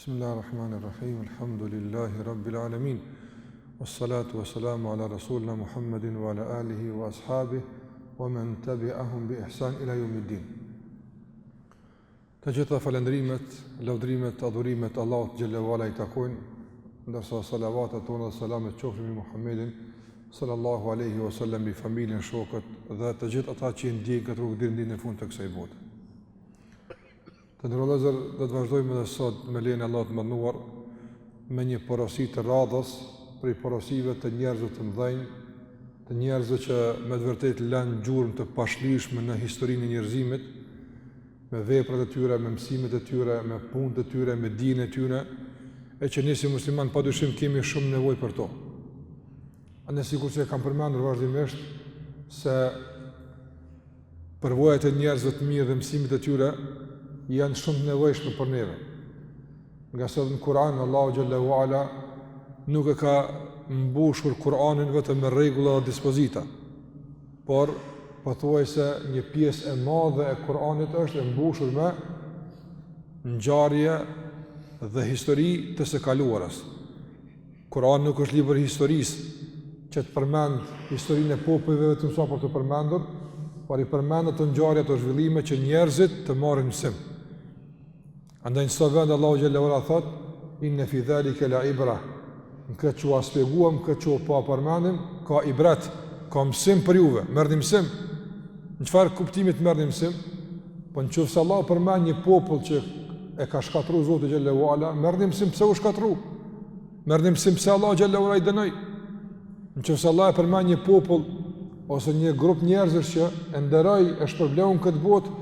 Bismillahirrahmanirrahim. Alhamdulillahi rabbil alamin. Wassalatu wassalamu ala rasulina Muhammedin wa ala alihi wa ashabihi wa man tabi'ahum bi ihsan ila yawmiddin. Të gjitha falendrimet, lavdrimet, adhurimet Allahut xhallahu ala I takojnë, ndërsa salavatet tona dhe selamet qofshin mbi Muhammedin sallallahu alaihi wasallam, mbi familjen, shokët dhe të gjithë ata që ndjekën këtë rrugë deri në fund të kësaj bote. Të ndërlozër, do të vazhdojmë edhe sot me lejen e Allahut të mënduar me një porosi të radhës për porosive të njerëzve të mëdhenj, të njerëzve që me të vërtetë lanë gjurmë të pashlishme në historinë e njerëzimit, me veprat e tyre, me mësimet e tyre, me punët e tyre, me dijen e tyre, e që ne si musliman padyshim kemi shumë nevojë për to. Andaj sigurisht e kam përmendur vazhdimisht se përvojat e njerëzve të mirë dhe mësimet e tyre janë shumë të nevojshme për neve. Nga se në Kur'an, Allahu xhallahu ala nuk e ka mbushur Kur'anin vetëm me rregulla dhe dispozita, por pothuajse një pjesë e madhe e Kur'anit është e mbushur me ngjarje dhe histori të së kaluarës. Kur'ani nuk është libër historisë që të përmend historinë e popujve vetëm sa për të përmendur, por I përmend ato ngjarje të zhvillime që njerëzit të marrin mësim. Andaj në sot vend Allahu xhallahu ala thot: "Inna fi dhalika la ibra." Në këtë që shpjeguam, këtë që pa përmendim, ka ibrat, ka mësim për juve, merrni mësim. Në çfarë kuptimi të merrni mësim? Po nëse Allah përmend një popull që e ka shkatruar Zoti xhallahu ala, merrni mësim pse u shkatrua. Merrni mësim pse Allah xhallahu ala I dënoi. Nëse Allah e përmend një popull ose një grup njerëzish që e nderoi, e shpërbleu këtë botë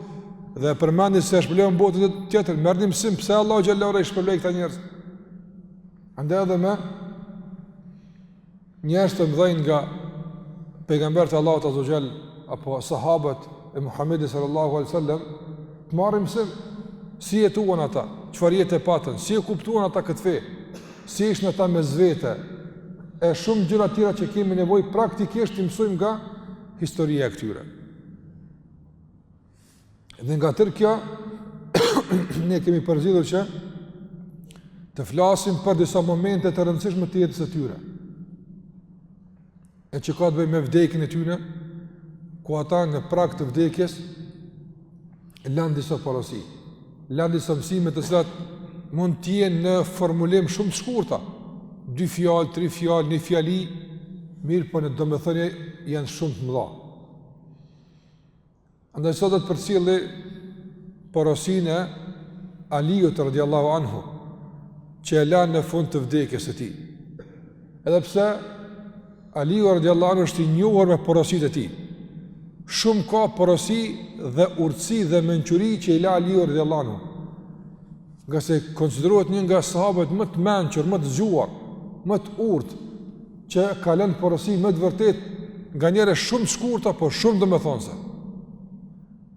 dhe përmendi se është shpërbleu në botën tjetër, merrni mësim pse Allah xhallahu ala I shpërblei këta njerëz. Andaj edhe me njerëz të mëdhenj nga pejgamberët e Allahut azza xal apo sahabët e Muhamedit sallallahu alaihi wasallam, të marrim mësim si jetuan ata, çfarë jetë patën, si e kuptuan ata këtë fe, si ishin ata mes vete, e shumë gjëra të tjera që kemi nevojë praktikisht të mësojmë nga historia e këtyre. Dhe nga tërë kjo, ne kemi përzgjedhur që të flasim për disa momente të rëndësishme të jetës së tyre, e që ka të bëjë me vdekjen e tyre, ku ata në prag të vdekjes lanë disa porosi, lanë disa mësime të cilat mund të jenë në formulim shumë të shkurta, 2 fjalë, 3 fjalë, 1 fjali, mirë po në domethënie janë shumë të mëdha. Andaj sot do të përcjelli porosinë e Aliut radhiyallahu anhu, që e lanë në fund të vdekjes së tij. Edhe pse Aliu radhiyallahu anhu është I njohur me porositë e tij. Shumë ka porosi dhe urtësi dhe mençuri që I la Aliu radhiyallahu anhu, nga se konsiderohet një nga sahabët më të mençur, më të zgjuar, më të urtë, që ka lënë porosi më të vërtet, nganjëherë shumë të shkurta, por shumë domethënëse.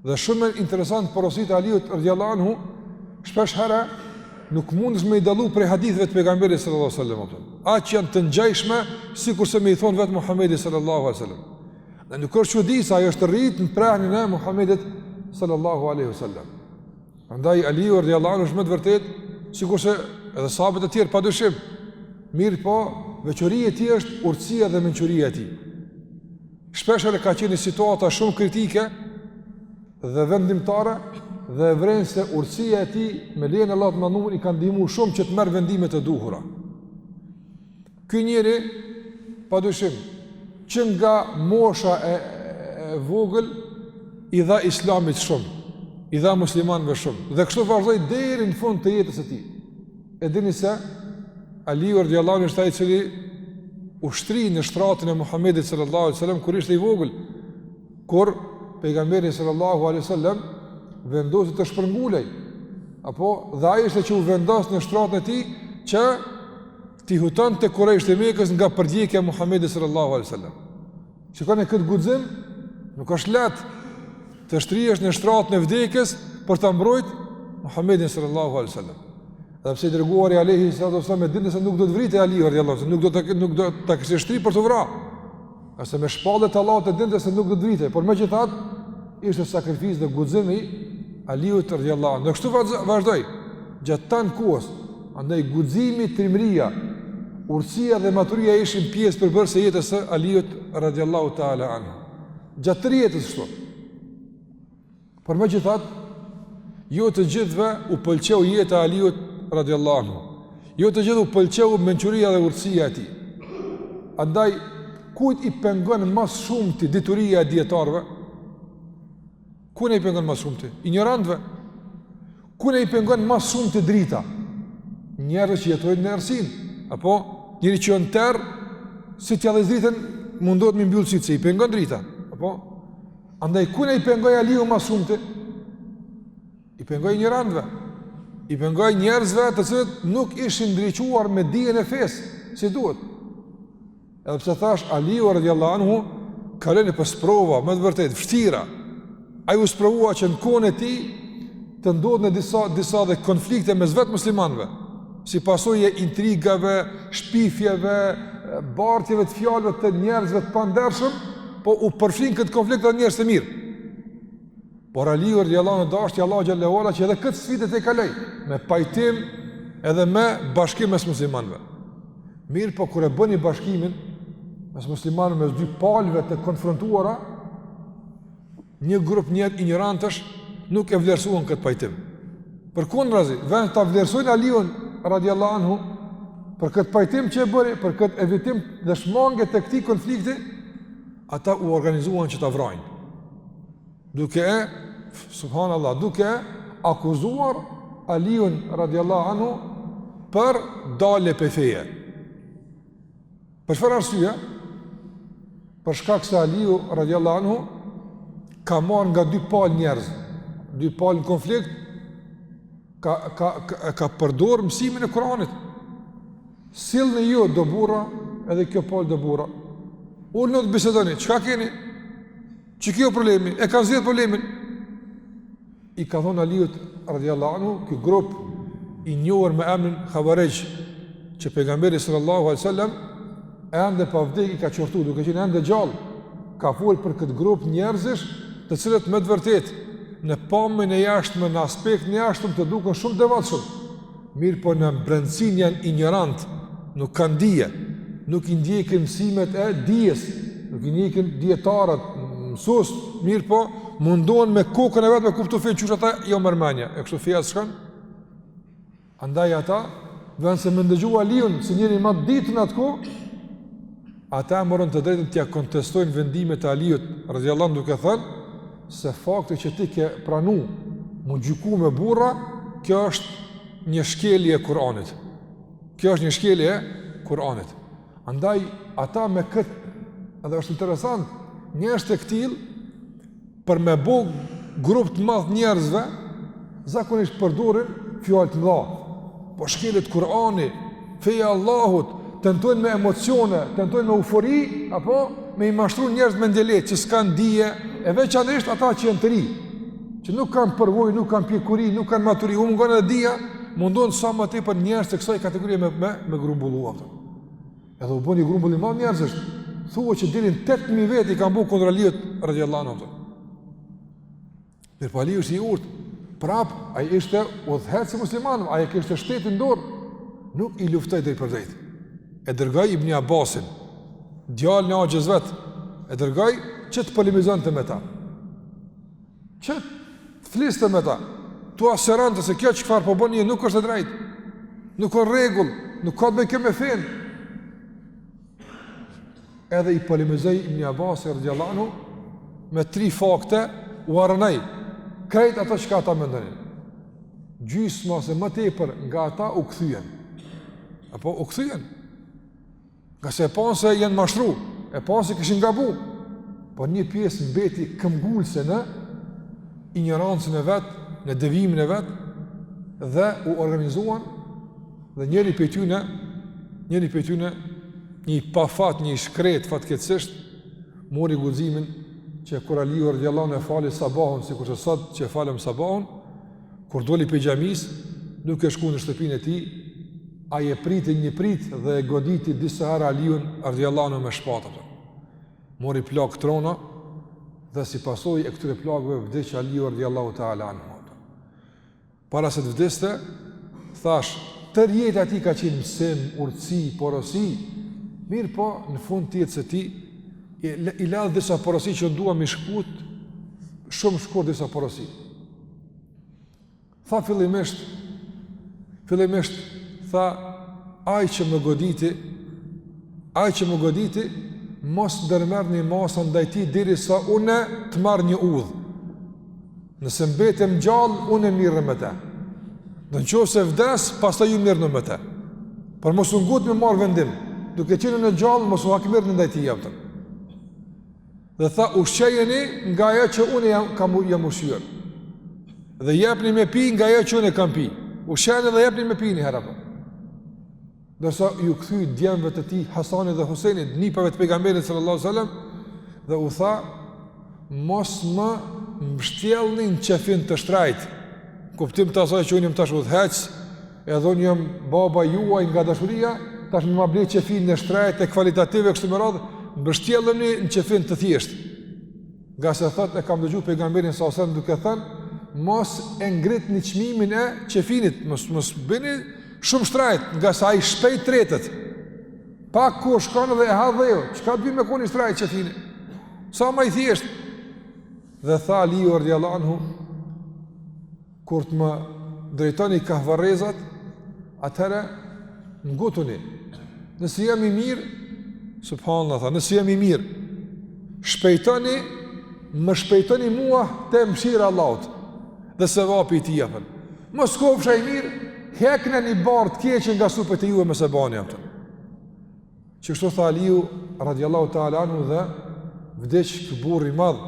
Dhe shumë interesant porositë e Aliut radhiyallahu anhu, shpesh herë nuk mundesh me I dallu prej haditheve të pejgamberit sallallahu alaihi wasallam. Aq janë të ngjashme sikurse me I thon vetë Muhamedi sallallahu alaihi wasallam. Dhe nuk është çudi se ajo është rrit në pranin e Muhamedit sallallahu alaihi wasallam. Prandaj Aliu radhiyallahu anhu është më të vërtet, sikurse edhe sahabët e tjerë padyshim. Mirë po, veçoria e tij është urtësia dhe mençuria e tij. Shpesh ka qenë situata shumë kritike dhe vendimtare, dhe vren se urtësia e tij me lejen e Allahut mënduar I ka ndihmuar shumë që të merr vendimet e duhura. Ky njeri padyshim që nga mosha e vogël I dha Islamit shumë, I dha muslimanëve shumë, dhe kështu vazhdoi deri në fund të jetës së tij. E dini se Aliu radhiyallahu anhu është ai I cili ushtri në shtratin e Muhamedit sallallahu alaihi wasallam kur ishte I vogël, kur pejgamberi sallallahu alaihi wasallam vendosi të shpërngulej, apo dhe ai ishte që u vendos në shtratin e tij që t'i hutonte Kurajsht e Mekës nga përdjekja e Muhamedit sallallahu alaihi wasallam. Shikoni këtë guxim, nuk është lehtë të shtrihesh në shtratin e vdekjes për ta mbrojtur Muhamedit sallallahu alaihi wasallam. Dhe pse dërguari alaihi salatu wasallam e dinte se nuk do të vritej Aliu radhiyallahu anhu, nuk do ta kishte shtri për të vrarë. Ase me shpallët e Allahut e dinte se nuk do të vritej, por megjithatë ishte sakrificë dhe guximi Aliut radhiyallahu anhu. Kështu vazhdoi gjatë tan kohës, Andaj guximi, trimëria, urtësia dhe maturia ishin pjesë përbërëse jetës së Aliut radiallahu ta'ala anhu. Gjatë jetës kështu. Por megjithatë, jo të gjithëve u pëlqeu jeta e Aliut radiallahu anhu. Jo të gjithë u pëlqeu mençuria dhe urtësia e tij. Andaj kujt i pengon më shumë ti dituria e dietarëve? Ku ne i pengon më shumë ti? Ignorantëve. Ku ne i pengon më shumë ti drita? Njerëz që jetojnë në errësinë, apo njëri që në terr, si t'ja dhëz dritën, mundohet me mbyll sytë se i pengon drita, apo? Andaj ku ne i pengoj Aliu më shumë ti? I pengoj ignorantëve. I pengoj njerëzve të cilët nuk ishin ndriçuar me dijen e fesë si duhet. Edhe pse thash Aliu radhiyallahu anhu ka lënë pas prova më të vërtet vështira. Ai u sprovua që në kohën e tij të ndodhin disa dhe konflikte mes vetë muslimanëve, si pasojë e intrigave, shpifjeve, bartjeve të fjalëve të njerëzve të pandershëm, po u përfshin këtë konflikt dhe njerëz të mirë. Por Aliu radhiyallahu anhu dashti Allahu xhallahu ala që edhe këtë sfidë të kaloj me pajtim edhe me bashkim mes muslimanëve. Mirë, po kur e bëni bashkimin mes muslimanëve mes dy palëve të konfrontuara, një grup njerëz ignorantësh nuk e vlerësuan këtë pajtim. Përkundrazi, vend ta vlerësojnë Aliun radhiyallahu anhu për këtë pajtim që e bëri, për këtë evitim dhe shmangje të këtij konflikti, ata u organizuan që ta vrojnë. Duke duke akuzuar Aliun radhiyallahu anhu për dalje pe feje. Për çfarë arsye? Për shkak se Aliu radhiyallahu anhu ka marrë nga dy palë njerëz, dy palë në konflikt, ka përdorur mësimin e Kuranit. Sillni ju do burra, edhe kjo palë do burra. Unë të bisedoni, çka keni? Që kjo problemi? E ka zgjedhur problemin. I ka thonë Aliut radhiyallahu anhu, ky grup i njohur me emrin Khawarij, që pejgamberi sallallahu alaihi wasallam ende pa vdekje i ka qortu, duke qenë ende gjallë, ka folur për këtë grup njerëzish, të cilët me të vërtetë në pamjen e jashtme, në aspektin e jashtëm të duken shumë devotshëm. Mirë, po në brendësinë janë ignorant, nuk kanë dije, nuk i ndjekin mësimet e dijes, nuk i ndjekin dietarët, mësues, mirë po mundohen me kokën e vet me kuptu fen çush ata jo mërmendje. E kështu feja s'kan. Andaj ata, vënë se më ndëgjua Aliun si njëri më të ditën atko, ata morën të drejtën t'ia kontestojnë vendimet e Aliut radhiyallahu anhu, duke thënë se fakti që ti ke pranu mu gjyku me burra, kjo është një shkelje e Kur'anit. Kjo është një shkelje e Kur'anit. Andaj ata me këtë, edhe është interesant, njerëz të këtil për me bo grup të madh njerëzve, zakonisht përdorin fjalë të mëdha. Po shkelet Kur'ani, feja Allahut, tentojnë me emocione, tentojnë me eufori, apo me i mashtru njerëz me ndjelet që s'kan dije, e veçanërisht ata që janë të ri, që nuk kanë përvojë, nuk kanë pjekuri, nuk kanë maturi, u mungon edhe dija, mundon sa më tepër njerëz të kësaj kategorie me grumbulluar. Edhe u bën një grumbull i madh njerëzish, thuhet që deri në 8000 vjet i kanë bërë kundër Aliut radhiyallahu anhu. Mir po Aliu si urt, prap ai ishte udhëhec i muslimanëve, ai kishte shtetin dorë, nuk i luftoi drejt për drejt. E dërgoi Ibn Abbasin, djalin e Axhës vet, e dërgoi që të polemizonte me ta. Që të fliste me ta. Tu aserante se kjo çfarë po bën nuk është e drejtë. Nuk ka rregull, nuk ka të bëjë kjo me fen. Edhe i polemizoi Ibn Abbas radhiyallahu anhu me 3 fakte u arënoi. Krejt ata që ata mendonin. Gjysma ose më tepër nga ata u kthyen. Apo u kthyen. Nga se e panë se janë mashtru, e panë se këshin gabu, por një pjesë mbeti këmbgulse në ignorancën e vetë, në devimin e vetë, dhe u organizuan, dhe njëri për tyne, një pafat, një shkret fatkeqësisht, mori guximin që kur Aliu radhiyallahu anhu e fali sabahun, sikur se sot që falem sabahun, kur doli për xhamis, nuk e shku në shtëpinë e tij, ai e priti një prit dhe e goditi disa herë Aliun radhiyallahu anhu me shpatë. Mori plagë trona dhe si pasojë e këtyre plagëve vdiq Aliu radhiyallahu ta'ala anhu. Para se të vdiste, thash tër jeta ati ka qenë mësim, urtësi, porosi, mirë po, në fund të jetës e ti, i ladhë disa porosi që ndua me shkut, shumë shkurt disa porosi. Tha fillimisht, tha, aj që më goditi, mos ndërmerr një masën ndaj tij derisa unë të marr një udhë. Nëse mbetem gjallë, unë mirë me te. Në qoftë vdes, pastaj ju mirë me te. Por mos u ngut me marr vendim. Duke qenë në gjallë, mos u hakmirni ndaj tij javën. Dhe tha, ushqejeni nga ajo që unë jam ushqyer. Dhe jepni me pi nga ajo që unë kam pi. Ushqeni dhe jepni me pi një herë apo. Dërsa ju kthy djemve të tij Hasanit dhe Husenit, nipave të pejgamberit sallallahu alajhi wasallam, dhe u tha, mos më mbështjellni në qefin të shtrajt. Kuptim të asaj që unë jam tash udhëhec, edhe unë jam baba juaj nga dashuria, tash më ma ble qefin në shtrajt e kvalitative kështu me radhë, mbështjellni në qefin të thjesht. Nga se thot e kam dëgju pejgamberin sallallahu alajhi wasallam duke thënë, mos e ngritni çmimin e qefinit, mos bëni shumë shtrajt, nga sa i shpejt tretet. Pak ku shkon dhe e ha dhejo, çka të bëjmë me koni shtrajt qefini? Sa më i thjesht. Dhe tha Aliu radhiyallahu anhu, kur të më drejtoni kahvarrezat, atëherë ngutuni. Nëse jam i mirë, subhanallahu tha, nëse jam i mirë, më shpejtoni mua te mëshira e Allahut dhe sevapi i tij apo. Mos kofsha i mirë, hekne një barë të keqen nga supët e juve me se bani aftën. Që kështu tha Aliu, radiallahu ta'ala anhu, dhe vdeq kë burri madhë,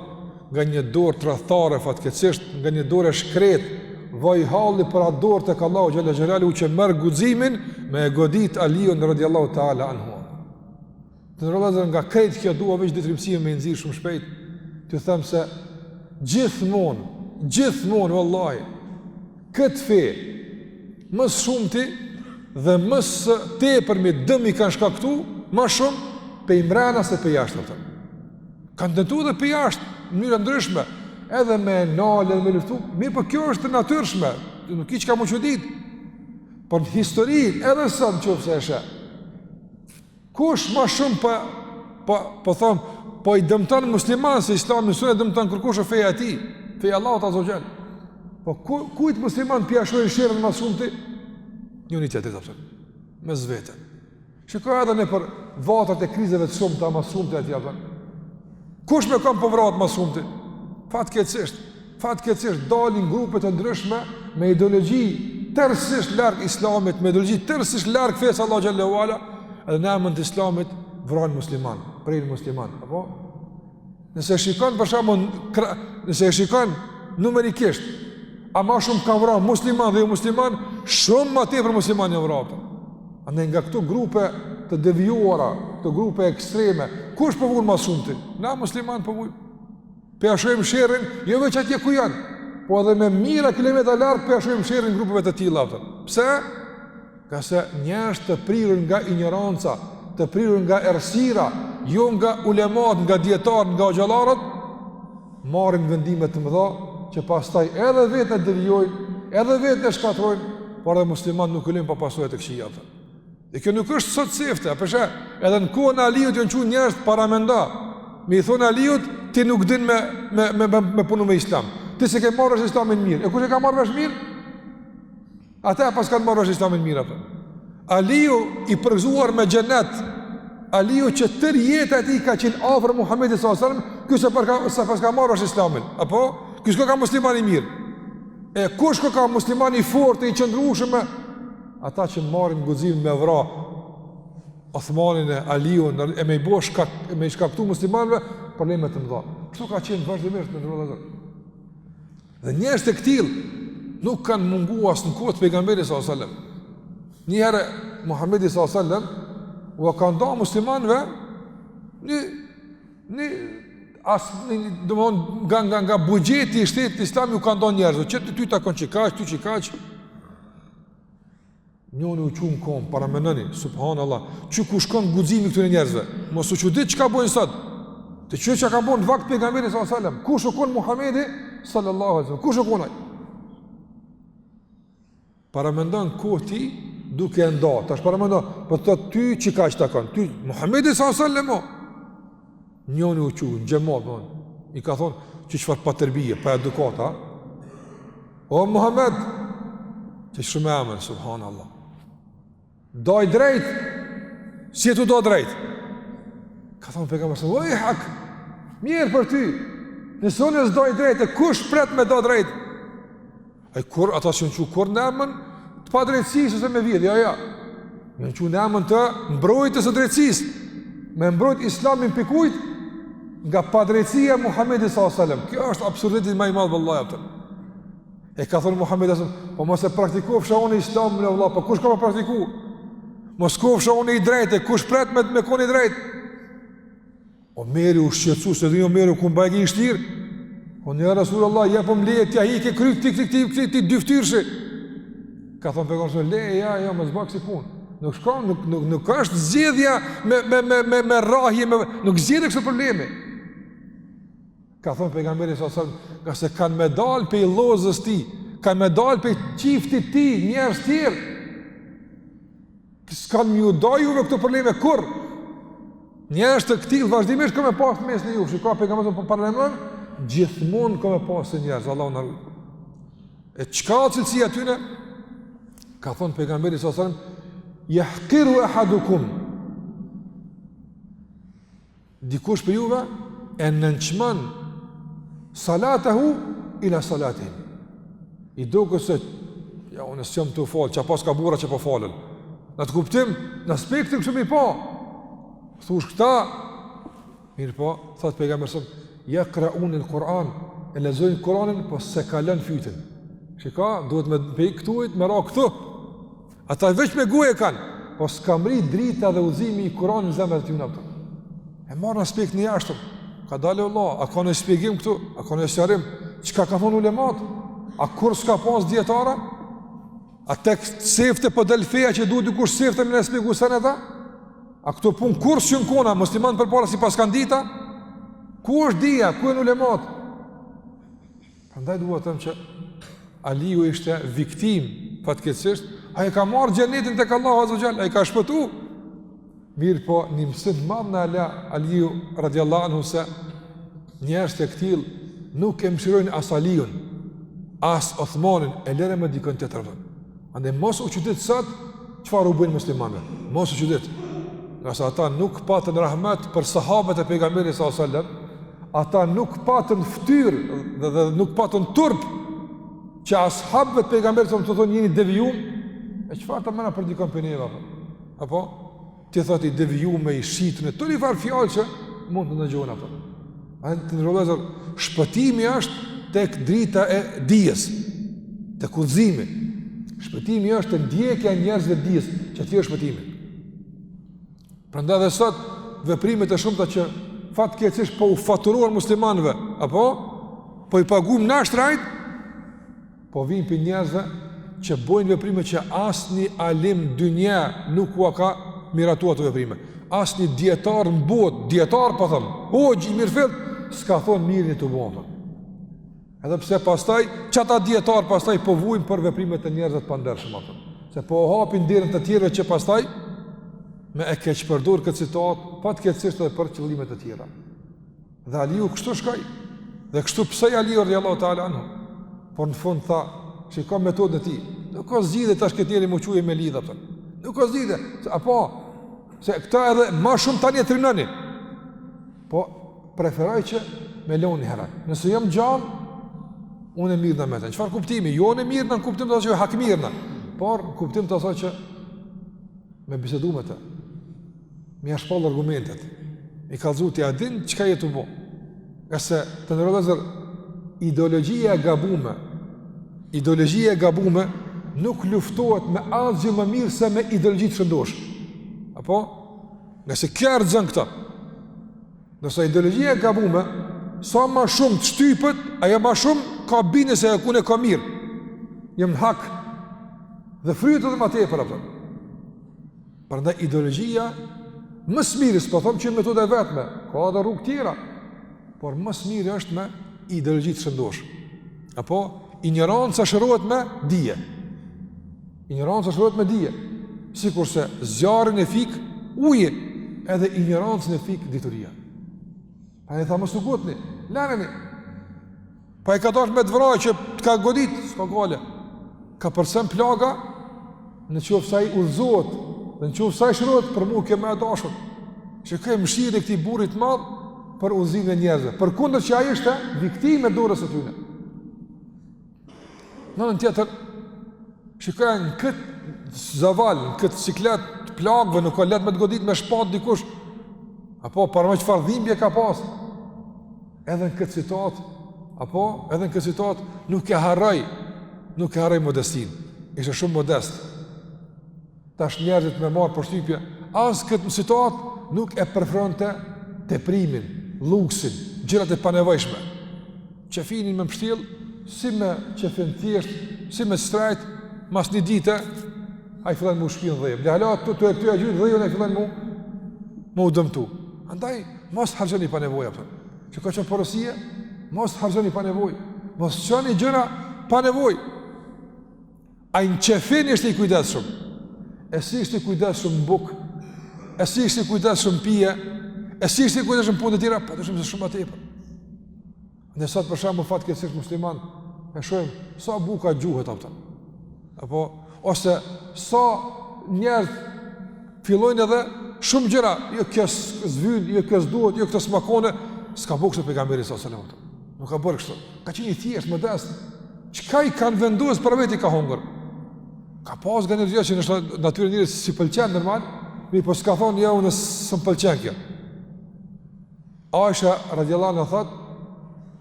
nga një dorë të rathare fatkecisht, nga një dorë e shkret, vaj halli për atë dorë të Allahu Gjalla Gjelalu që mërë guximin me e godit Aliu në radiallahu ta'ala anhu. Të në rëllazër nga krejt kjo dua veç ditrimësime me nëzirë shumë shpejt, të thëmë se gjithmonë, vallahi, këtë fe, mësë shumë ti dhe mësë te përmi dëmi kanë shkaktu, ma shumë pe imrena se pe jashtë të. Kanë tentu dhe pe jashtë, në mënyrë ndryshme, edhe me nalë, edhe me luftu, mirë për kjo është të natyrshme, nuk i që ka mu që ditë, por në historit, edhe sënë qëfë se eshe, kush ma shumë po thomë, po i dëmëtanë musliman, se islami nësune dëmëtanë kërkush e feja ti, feja Allah të azogjen. Po kujt musliman pjashojnë shirën ma shumë ti? Një një tjetër të apësën, me zvete. Shikoj edhe në për vatrat e krizeve të shumë ta ma shumë të ati apësën. Kush me kam pëvrat ma shumë ti? Fatkecisht, dalin grupet të ndryshme me ideologi tërësisht larg islamit, me ideologi tërësisht larg fesë Allah Gjallahu Ala, edhe në emën të islamit vranë musliman, prejnë musliman. Apo? Nëse e shikon numerikisht, a ma shumë ka vra musliman dhe jo musliman, shumë ma te për musliman një vrapë. Andaj nga këtu grupe të devijuara, këtu grupe ekstreme, kush përvull ma shumë ti? Na musliman përvull. Për ashojmë shërën, jo veç atje ku janë, po edhe me mira kilometra largë për ashojmë shërën grupeve të tilla. Pse? Ka se njerëz të prirur nga ignoranca, të prirur nga errësira, jo nga ulemat, nga dietarët, nga xhallarët, marrin vendime të mëdha që pastaj edhe vetë e devijojnë, edhe vetë e shkatrojnë, por edhe musliman nuk ulin pa pasojat e këqija. Dhe kjo nuk është sot sefte, përshë, edhe në kohën e Aliut janë qenë njerëz paramenda. Me i thonë Aliut, ti nuk din me punu me islam. Ti se ke marrë është islamin mirë. E kush e ka marrë është mirë? Ata pas kanë marrë është islamin mirë. Aliu i përgëzuar me xhenet, Aliu që tër jeta e tij ka qenë afër Muhamedit sallallahu alajhi wasallam, ky se pas ka marrë është islamin. Apo? Ky s'ka musliman i mirë. E kush ka musliman i fortë, i qëndrueshëm? Ata që marrin guxim me vra Osmanin e Aliun, e me i bosh me i shkaktu muslimanëve probleme të mëdha. Kështu ka qenë vazhdimisht në rrugë. Dhe njerëz të këtill nuk kanë munguar as në kohë të pejgamberit sallallahu alajhi wasallam. Një herë Muhamedi sallallahu alajhi wasallam u ka nda muslimanëve nga buxheti i shtetit islami u ka nda njerëz, që ty ta kanë çikaq, ty çikaq. Njoni u qunë kom, paramenoni, subhanallah, që ku shkon guximi këtëre njerëzve, mos u që ditë që ka bojnë sot, të që ka bojnë vakt pejgamberi sallallahu alaihi wasallam, ku shkon Muhamedi sallallahu alaihi wasallam, ku shkonaj? Paramendon kohë ti, duke e nda. Tash para mendo, po thot ty që ka që takon, ty Muhamedi s.a.s. Njoni u qu, në gjemat, i ka thonë, që qëfar pa tërbije, pa edukata, o Muhammed, që shumë e amen, subhanallah. Daj drejt, si e tu do drejt? Ka thonë pejgamberi sa, oj hak, mirë për ty, nëse unë s'doj drejt, e kush pret me do drejt? Ai kur ata që në që kur në emën, të pa drejtësisë ose me vjedhja, ja. Në që në emën të mbrojtës e drejtësisë, me mbrojt islamin pikujt, nga pa drejtësia Muhammedi s.a.s. Kjo është absurditit ma i madhë vëllaj apëtër. E ka thonë Muhammedi s.a.s. Po mos e praktikofsha unë islamin e vëllaj, po kush ka pa praktiku? Mos kofsha unë i drejtë, kush pret me koni drejtë? Omeri u shqetsu, se dhe Omeri u kumbajgi i shtirë. O një Rasulullah, jepëm leje, tja hi ke kryt, ti dyftyrshi. Ka thonë pejgamberi, leje, ja, më zbak si punë. Nuk është zgjedhja me rahje, nuk zgjedhja kështë problemi. Ka thonë pejgamberi ka se kanë me dalë pe i lozës ti, kanë me dalë pe qiftit ti, njerës tjerë. S'kanë mju da juve këto probleme, kur? Njerës të këtilë vazhdimisht ka me pasë mes në juve, shika pejgamberi për parlamenon, gjithmonë ka me pasë njerës, Allah në rrujtë. E qka cilësia tyne? Ka thonë pejgamberi jahkiru ahadukum, dikush për juve e nënçman salatahu ila salatin. I do këse, ja unë s'jam të falë, që pas ka bura që po falën. Në të kuptim, në aspektin kështë mi po. Thush këta, mirë po, thot pejgamberi yaqra'un al-Quran, e lexojnë Kur'anin, po se kalon fytin. Shika, duhet me pej këtuit, me ra këtu. Ata veç me guje kanë, po s'ka mri drita dhe udhëzimi i Kur'anit në zemrat e tyre ato. E marrën aspekt në jashtëm. Ka dalë Allah, a ka në shpjegim këtu, a ka në sqarim, çka ka thonë ulemat? A kur s'ka pas dietara? A tek sefte po del feja që duhet dikush sefte me shpjegu sa ne dha? A këto pun kur s'jun kona musliman përpara sipas kandita? Ku është dia, ku janë ulemat? Prandaj dua të them që Aliu ishte viktim fatkeqësisht, ai ka marrë xhenetin tek Allahu Azza wa Jall, ai ka shpëtu. Mirë po, një mësim madh në Aliu radiallahu anhu se njerëz të këtill nuk e mëshirojnë as Aliun, as Uthmanin, e lëre me dikën tjetër. Andaj mos u çudit sot çfarë u bën muslimanëve. Mos u çudit. Qase ata nuk patën rahmet për sahabët e pejgamberit sallallahu alajhi wasallam, ata nuk patën fytyrë dhe nuk patën turp që ashabët pejgamberit sallallahu alajhi wasallam të thonë jeni devijum, e çfarë të mëna për dikon për neve apo ti thotë i devijum me i shitën, të një farë fjalë që mund të ndëgjojnë ato. Andaj të ndërlozur, shpëtimi është tek drita e dijes, tek udhëzimi. Shpëtimi është të ndjekja e njerëzve të dijes, që aty është shpëtimi. Prandaj edhe sot veprimet e shumta që fatkeqësisht po u faturuan muslimanëve, apo po i paguam nashtrajt, po vinë për njerëzve që bojnë veprime që asnjë alim dynja nuk u ka miratuar ato veprime. Asnjë dietar në botë, dietar po them, hoxh i mirëfill, s'ka thonë mirin e të bëjmë. Edhe pse pastaj çata dietar pastaj po vujnë për veprimet e njerëzve të pandershëm ato. Se po hapin derën të tjerëve që pastaj me e keq përdor këtë citat, fatkeqësisht edhe për qëllime të tjera. Dhe Aliu kështu shkoi. Dhe kështu pse Aliu radhiyallahu ta'ala anhu. Por në fund tha, shikoj metodën e tij. Nuk ka zgjidhje tash këtë njeri më quajë me lidh atë. Nuk ka zgjidhje. Apo se këta edhe më shumë tani e trinoni. Po preferoj që me loni herë. Nëse jam gjallë, unë e mirë në me të. Në qëfar kuptimi? Jo në mirë në kuptim të asaj që hak mirë në. Por në kuptim të asaj që me bisedu me të. Me jashpall argumentet. Me kalzu të jadin qëka jetu bo. Gëse të nërëlezër, ideologjia e gabume nuk luftohet me asgjë më mirë se me ideologji të shëndosh. Apo? Nëse kja rëzën këta. Nëse ideologjia e gabume, sa ma shumë të shtypët, aja ma shumë ka bine se e kune ka mirë. Jem në hak. Dhe frytë edhe ma tepër, apëtën. Përndaj ideologjia, mësë mirë, s'po thëmë që në metode e vetme, ka edhe rrugë tjera, por mësë mirë është me ideologji të shëndosh. Apo, ignoranca shërohet me dije. Ignoranca shërohet me dije. sikurse zjarrin e fik uji, edhe ignorancën e fik dituria. Pa e tha mos u gotni, laneni. Pa e ka dash me të vraj që të ka godit, s'ka gale. Ka përsem plaga, në qoftë sa i udhëzohet, dhe në qoftë sa i shërohet, për mu ke me e dashur. Që ka e mëshirë e këti burit madh për udhëzimin e njerëzve. Përkundër që ai ishte viktimë e dorës së tyre. Në tjetër, shikoj në këtë zaval, në këtë ciklet të plagëve, nuk ka let me të godit me shpat dikush, apo para më çfarë dhimbje ka pas. Edhe në këtë citat, nuk e harroj modestin. Ishte shumë modest. Tash njerëzit me marr përshtypje, as këtë citat nuk e preferonte teprimin, luksin, gjërat e panevojshme. Qefinin me mështill, si me qefin thjesht, si me strajt, mas një dite, a i fillan mu shpinë dhejëm. Le halat të e gjyë dhejën, a i fillan mu dëmtu. Andaj, mos hargjeni pa nevoja, që ka qënë porosie, mos hargjeni pa nevoj, mos qëni gjëra pa nevoj. A i në qefin ishte i kujdes shumë, e si ishte i kujdes shumë buk, e si ishte i kujdes shumë pije, e si ishte i kujdes shumë punë të tira, pa të shumë se shumë atepër. Nësat për shembull fatkeqësisht musliman, e shohim sa buka gjuhet ata. Apo ose sa njerëz fillojnë edhe shumë gjëra, jo kjo zvyn, jo kjo s'duhet, jo kjo s'makone, s'ka bukë se pejgamberi sallallahu alajhi wasallam. Nuk ka bërë kështu. Ka qenë i thjesht, modest. Çka i kanë vendosur për vetë ka hungur. Ka pas gënëzia që në natyrën e njerëzit si pëlqen normal, mi po s'ka thonë ja unë s'm pëlqen kjo. Aisha radhiyallahu anha thotë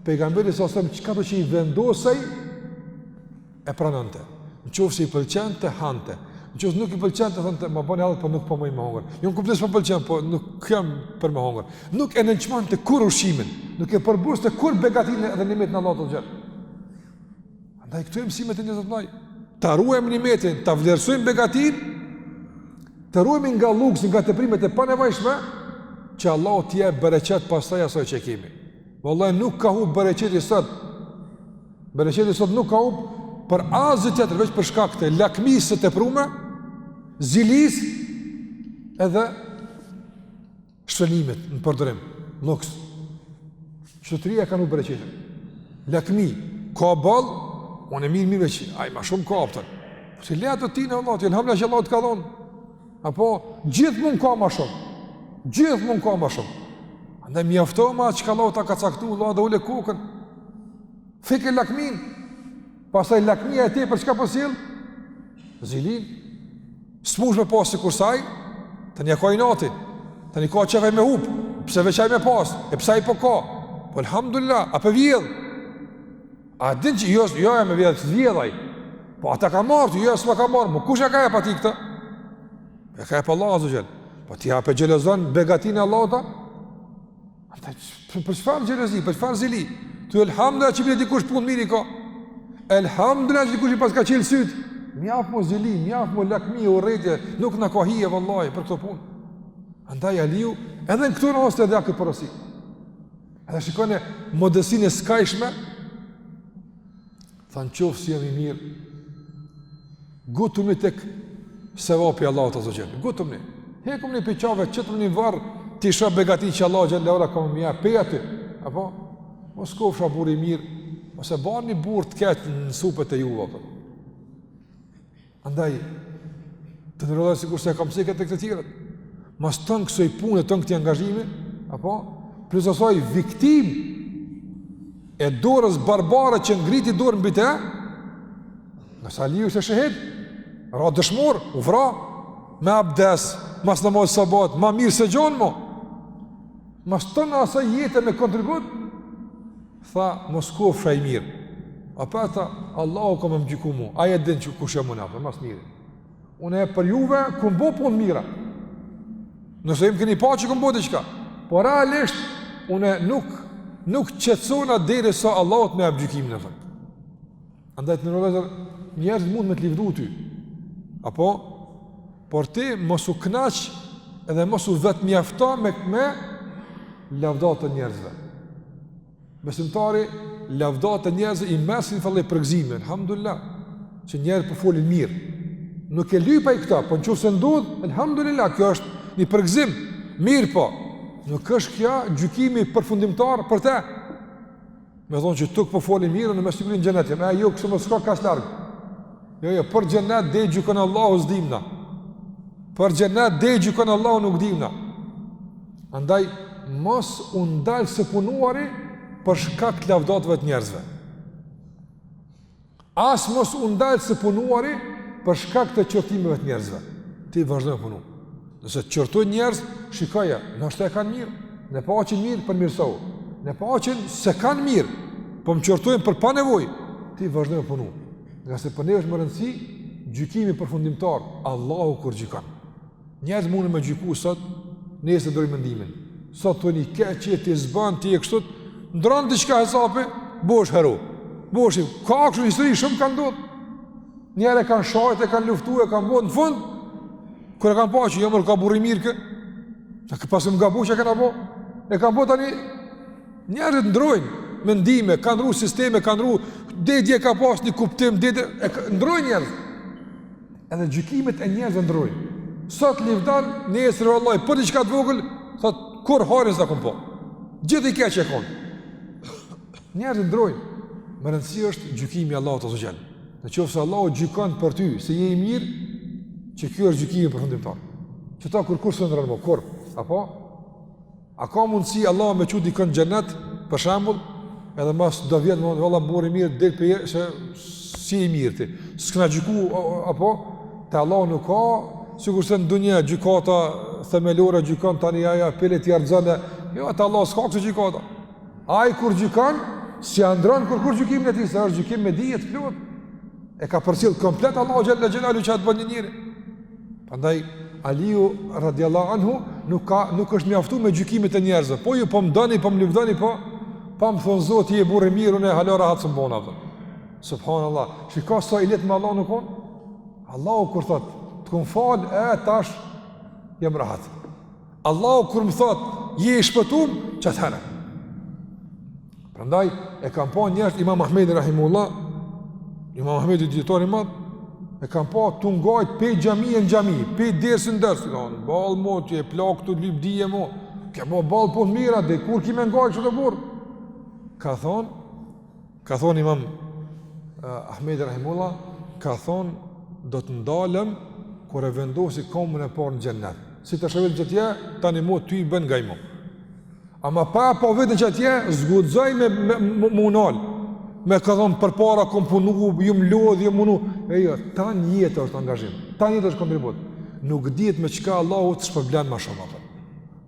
pejgamberi sallallahu alajhi wasallam çka do që i vendosej e pranonte. Nëse i pëlqente hante, nëse nuk i pëlqente thonte më bëni hallet po nuk po më hungur. Jo kuptoj se po pëlqen, po nuk kam për më hungur. Nuk e nënçmonte kur ushqimin, nuk e përbuste kur begatinë dhe nimet në Allahu xhall. Andaj këtu mësimet e njëzët naj, ta ruajmë nimetin, ta vlerësojmë begatin, të ruajmë nga luksi, nga teprimet e panevojshme, që Allahu t'i jep bereqet pastaj asaj që kemi. Wallahi nuk ka hub bereqeti sot. Bereqeti sot nuk ka hub për asgjë tjetër veç për shkak të lakmisë së teprume, zilis edhe shënimit në përdorim, luks. Shotëria ka nuk bereqetin. Lakmi, ka ball, unë e mirë veç, ai më shumë ka optën. Si le ato ti në Allah, elhamdullah që Allah të ka dhonë. Apo gjithmonë ka më shumë. Gjithmonë ka më shumë. Andaj mjafto ma që ka Allah ta ka caktu, Allah dhe ule kokën. Fike lakmin. Pasaj lakmia e te për çka përsil? Zilin. S'mush me pas si kursaj, të një ka i nati. Të një ka qefaj me hup. Pse veçaj me pas. E psa i po ka. Po alhamdulillah, a për vjedh. A din që jo e me vjedh, së vjedhaj. Po ata ka marrë, jo s'ma ka marrë. Mo kush e ka e pa ti këta? E ka e pa Allah azo gjel. Po ti ha për gjelezon begatin e Allah ta? Për çfarë xhelozi, për çfarë zili? Tu elhamdulillah që bile dikush punë mirë ka. Elhamdulillah që dikush i pas ka qelë syt. Mjaf mo zili, mjaf mo lakmi e urrëtie, nuk na ka hije vallahi për këtë punë. Andaj Aliu, edhe në këtu rast edhe këtë porosi. Edhe shikoni modesinë e skajshme. Thanë qofë si jam i mirë. Gutumi tek sevapi Allahut azza xal. Gutumi. Hekumni piqave, çetuni varr ti shoh begatin që Allah xhallahu ora ka më mirë pe aty, apo mos kofsha burr i mirë, ose bani burr të ketë në supët e juve apo. Andaj të ndërrohet sikur se kam sikë tek të tjerët. Mos ton kësaj pune, ton këtij angazhimi, apo plus asoj viktim e dorës barbare që ngriti dorën mbi të, nga sa Aliu ishte shahid, ra dëshmor, u vra me abdes, mas namaz sabat, ma mirë se gjonë mo. Mas të në asaj jetë me kontribut, tha, mos kofsha i mirë. Apeta, Allahu ka më gjyku mu, aje din që kush e më napë, mas mirë. Unë e për juve, ku më bo punë mira. Nëse im këni pa që ku më bo të qka. Por realisht, unë nuk qetsona deri sa Allahut me abgjykimin e fërë. Andaj të në rëvezër, njerëz mund me të livdu ty. Apo, por ti mos u knaq edhe mos u vetë mjafta me lavdat të njerëzve. Besimtari, lavdat të njerëzve i mesin fallë i përgzime, alhamdulillah, që njerëz po folin mirë. nuk e lypa i këta, po nëse ndodh, elhamdulillah, kjo është një përgëzim. Mirë po, nuk është kjo gjykimi përfundimtar për te. Me thonë që tuk po foli mirë në me sigurin xhenet. Jo, kështu mos s'ka kas larg. Jo, për xhenet dhe gjykon Allahu s'dimna. Për xhenet dhe gjykon Allahu nuk dimna. Andaj mos u ndal së punuari për shkak të lavdatëve të njerëzve. As mos u ndal së punuari për shkak të qortimeve të njerëzve. Ti vazhdo të punu. Nëse të qortojnë njerëz, shikoja, ndoshta e kanë mirë, ne paqen mirë për mirësau. Ne paqen se kanë mirë, po më qortojnë për pa nevojë. Ti vazhdo të punu. Nga se për ne është më rëndësi gjykimi përfundimtar, Allahu kur gjykon. Njerëz mundën me gjyku sot, nesër do i mendimin. Sot thoni keq ti zban ti e kështu, ndron diçka hesapi, bosh hero. Bosh, ka kështu histori shumë kanë ndodhur. Njerë kanë shajt, e kanë luftuar, e kanë bërë në fund. Kur e kanë pa që jo më ka burri mirë kë. Sa që pasëm gabu që e kanë bo. E kanë bërë tani njerëzit ndrojnë mendime, kanë rru sisteme, kanë rru dedje ka pas një kuptim, dedje e ndrojnë njerëz. Edhe gjykimet e njerëzve ndrojnë. Sot livdan, nesër vallai, për diçka të vogël, thot kur harin s'ta kom po. Gjithë i keq e kon. Njerëzit ndrojnë. Më rëndësi është gjykimi i Allahut azza xal. Nëse Allahu gjykon për ty se je i mirë, që ky është gjykimi përfundimtar. Që ta kur së ndron më kur, apo a ka mundsi Allah me çu dikon xhenet, për shembull, edhe mas do vjet më valla burri mirë del për se si i mirë ti. S'kena gjyku apo te Allah nuk ka, sigurisht në dunjë gjykata themelore gjykon tani aja pelet i arxhane. Jo, te Allah s'ka kështu gjykata. Ai kur gjykon, si andron kur gjykimin e tij, se është gjykim me dije të plot. E ka përcjell komplet Allahu xhalla xhelalu që atë bën njëri. Prandaj Aliu radiallahu anhu nuk është mjaftuar me gjykimet e njerëzve. Po ju po më doni, po më lëvdoni, po më thon Zoti je burrë mirë, unë hala rahat së mbona atë. Subhanallah. Shikoj sa i let me Allah nuk on. Allahu kur thot, të kum fal, tash jam rahat. Allahu kur më thot, je i shpëtuar, çat hala. Prandaj e kanë pa njerëz Imam Ahmedi rahimullah, Imam Ahmedi dietori i madh, e kanë pa tu ngajt pe xhamia në xhami, pe dersën ders, thonë, ball moti e plak tu lyp dije mo. Ke mo ball punë mira, dhe kur kimë ngajt çdo burr. Ka thonë Imam Ahmedi rahimullah, ka thonë do të ndalem kur e vendosi komën e parë në xhennet. Si të shëvel gjëtje, tani mo ty i bën nga i mo. Ama pa vetën që atje, zgudzoj me unal. Me ka thonë për para kom punu, ju më lodh, ju më munu. Jo, ta një jetë është angazhim, ta një jetë është kontribut. Nuk dihet me çka Allahu të shpërblen ma shumë.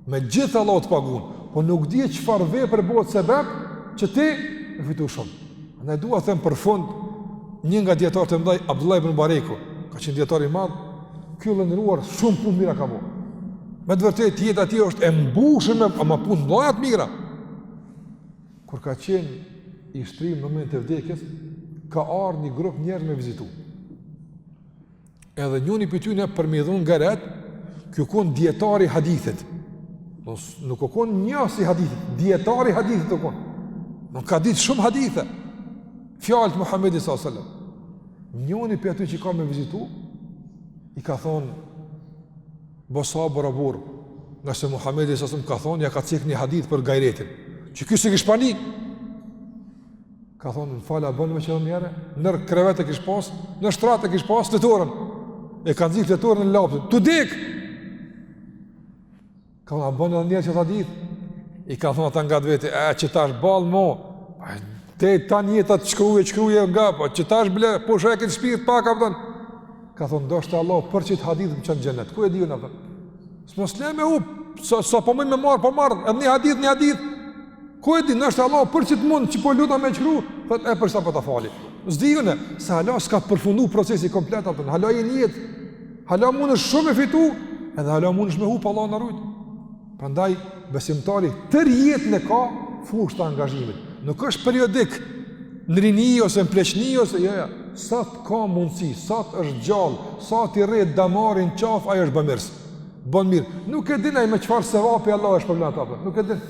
Me gjithë Allahu të pagun, po nuk dihet çfarë vepër bëhet sebeb që ti e fitu shumë. Ne dua të them për fund, një nga dietarët e mëdhej, Abdullah ibn Bareku, ka qenë dietar i madh, ky lëndëruar shumë punë mira ka bërë. Me të vërtetë jeta e tij është e mbushur me punë mëdha të mira. Kur ka qenë i shtrim në moment të vdekjes, ka ardhur një grup njerëz me vizitu. Edhe njëri prej tyre për më dhon garet, ky kon dietari i hadithit. Nuk kon një si hadithit, dietari i hadithit kon. Nuk ka ditë shumë hadithe. Fjalët Muhamedit sallallahu alaihi wasallam. Njëri prej atyre që ka me vizitu, i ka thonë bo sabër o burr, nga se Muhamedi sallallahu alaihi wasallam ka thonë, ja ka cek një hadith për gajretin. Që ky se kish pani. Ka thonë, në fala, bënë me qëllë njëre, nër krevet e kish pas, në shtrat e kish pas, fletorën. E kanë zi fletorën në lapëtën. Tu dik! Ka thonë, a bënë edhe njerë që ta ditë. I ka thonë ata nga dveti, që ta është balë mo, te ta njëta të shkruje nga, që ta është ble, po shë e këtë shpirt pak, ka thonë, do shtë Allah, për që të hadithë më qënë gjennet. Ku e diju në përë? Së mos le me sa po mëjnë me marë, po marë, edhe një hadith. Ku e di, nështë Allah për që të mund, që po luta me qëru, thët e përsa për të fali. Zdijune, se hala s'ka përfundu procesi komplet, hala jenë jetë, hala mund është shumë e fitu, edhe hala mund është me hu pa Allah në rujtë. Prandaj, besimtari, tër jetën e ka, fushë të angazhimit. Nuk është periodik, në rini ose në pleqni ose, ja, sa të ka mundësi, sa të është gjallë, sa të i rejtë damarin qafë, ajo është bëmirës, bën mirë. Nuk e dinaj me qëfar se vapi Allah është për në nuk e din.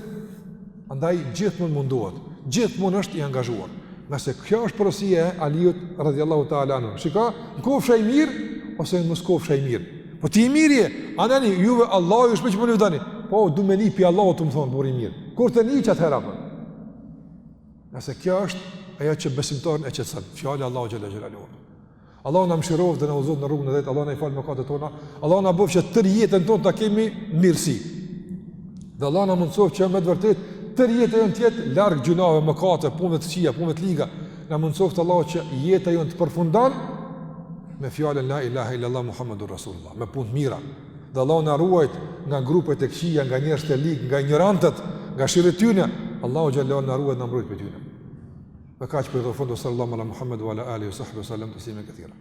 Andaj gjithmonë munduhet, gjithmonë është i angazhuar. Nëse kjo është porosia e Aliut radhiyallahu ta'ala anhu. Shiko, në kofshë e mirë ose mos kofsha i mirë. Po ti i mirë je, anani, juve Allah ju shpe që më një vdani. Po, du me një pi Allah të më thonë, por i mirë. Kur të një që atë hera, për. Nëse kjo është ajo që besimtarën e qetëson, fjali Allahu xhalla xhelaluhu. Allah na mëshiroft dhe na udhëzon në rrugën e drejtë, Allah na i fal mëkatet tona, Allah na bëf që tërë jetën tonë ta kemi mirësi. Dhe Allah na mundësof që me të vërtet tërë jetën jonë të jetë larg gjunave, mëkate, punëve të këqija, punëve të liga. Na mundësoft Allah që jeta jonë të përfundon me fjalën la ilaha illallah Muhammadur Rasulullah, me punë mira. Dhe Allah na ruajt nga grupet e këqija, nga njerëzit të ligë, nga ignorantët, nga shirëtyne. Allahu xhallahu na ruajt, na mbrojt prej tyre. Ve kaq për të fundu sallallahu ala Muhammed wa ala alihi wa sahbihi sallam taslima katira.